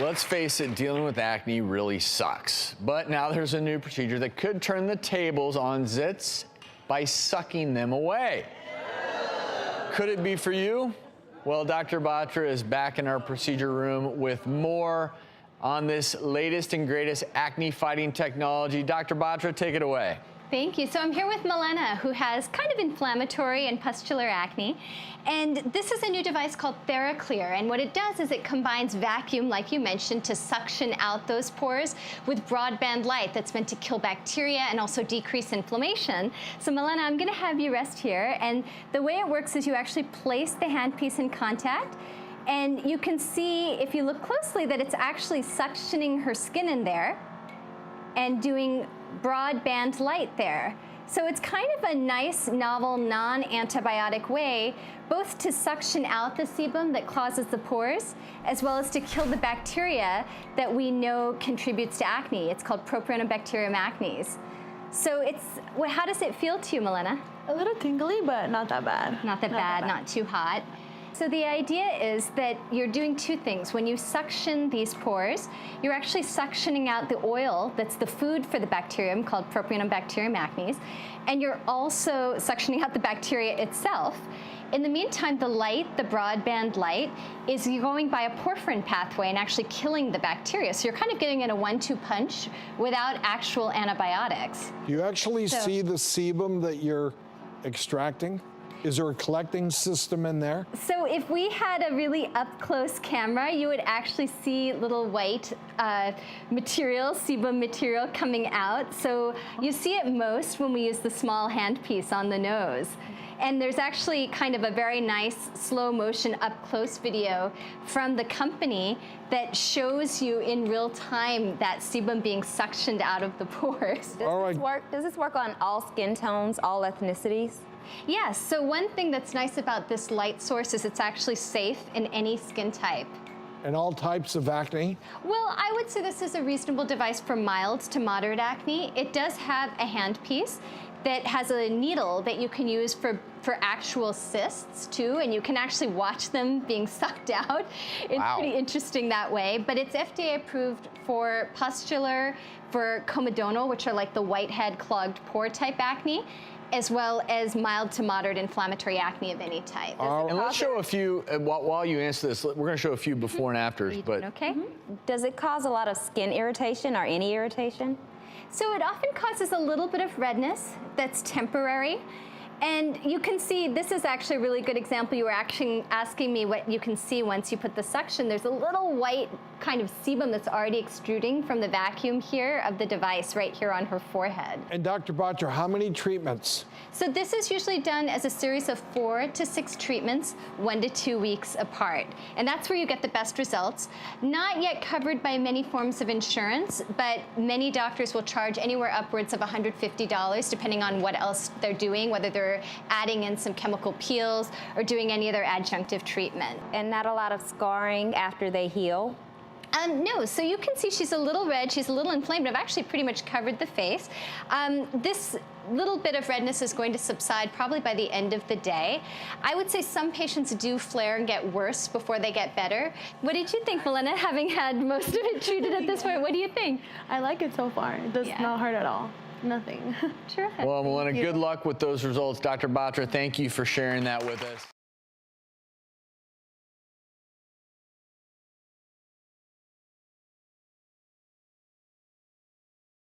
Let's face it, dealing with acne really sucks. But now there's a new procedure that could turn the tables on zits by sucking them away. Could it be for you? Well, Dr. Batra is back in our procedure room with more on this latest and greatest acne fighting technology. Dr. Batra, take it away. Thank you. So I'm here with Milena, who has kind of inflammatory and pustular acne. And this is a new device called TheraClear. And what it does is it combines vacuum, like you mentioned, to suction out those pores with broadband light that's meant to kill bacteria and also decrease inflammation. So Milena, I'm going to have you rest here. And the way it works is you actually place the handpiece in contact. And you can see, if you look closely, that it's actually suctioning her skin in there and doing broadband light there. So it's kind of a nice, novel, non-antibiotic way both to suction out the sebum that causes the pores, as well as to kill the bacteria that we know contributes to acne. It's called Propionibacterium acnes. So how does it feel to you, Milena? A little tingly, but not that bad. Not that bad, not too hot. So the idea is that you're doing two things. When you suction these pores, you're actually suctioning out the oil that's the food for the bacterium called Propionibacterium acnes, and you're also suctioning out the bacteria itself. In the meantime, the light, the broadband light, is going by a porphyrin pathway and actually killing the bacteria. So you're kind of getting in a 1-2 punch without actual antibiotics. Do you actually see the sebum that you're extracting? Is there a collecting system in there? So if we had a really up-close camera, you would actually see little white material, sebum material coming out. So you see it most when we use the small handpiece on the nose. And there's actually kind of a very nice slow motion up-close video from the company that shows you in real time that sebum being suctioned out of the pores. Does this work on all skin tones, all ethnicities? Yes, so one thing that's nice about this light source is it's actually safe in any skin type. And all types of acne? Well, I would say this is a reasonable device for mild to moderate acne. It does have a handpiece that has a needle that you can use for actual cysts too, and you can actually watch them being sucked out. It's pretty interesting that way, but it's FDA approved for pustular, for comedonal, which are like the whitehead clogged pore type acne, as well as mild to moderate inflammatory acne of any type. And let's show a few, while you answer this, we're going to show a few before and afters. But okay. Does it cause a lot of skin irritation or any irritation? So it often causes a little bit of redness that's temporary. And you can see, this is actually a really good example. You were actually asking me what you can see once you put the suction. There's a little white kind of sebum that's already extruding from the vacuum here of the device right here on her forehead. And Dr. Batra, how many treatments? So this is usually done as a series of 4 to 6 treatments, 1 to 2 weeks apart. And that's where you get the best results. Not yet covered by many forms of insurance, but many doctors will charge anywhere upwards of $150 depending on what else they're doing, whether they're adding in some chemical peels or doing any other adjunctive treatment. And not a lot of scarring after they heal? No, so you can see she's a little red, she's a little inflamed. I've actually pretty much covered the face. This little bit of redness is going to subside probably by the end of the day. I would say some patients do flare and get worse before they get better. What did you think, Milena, having had most of it treated at this point? What do you think? I like it so far. It does not hurt at all. Nothing. Terrific. Well, Milena, good luck with those results. Dr. Batra, thank you for sharing that with us.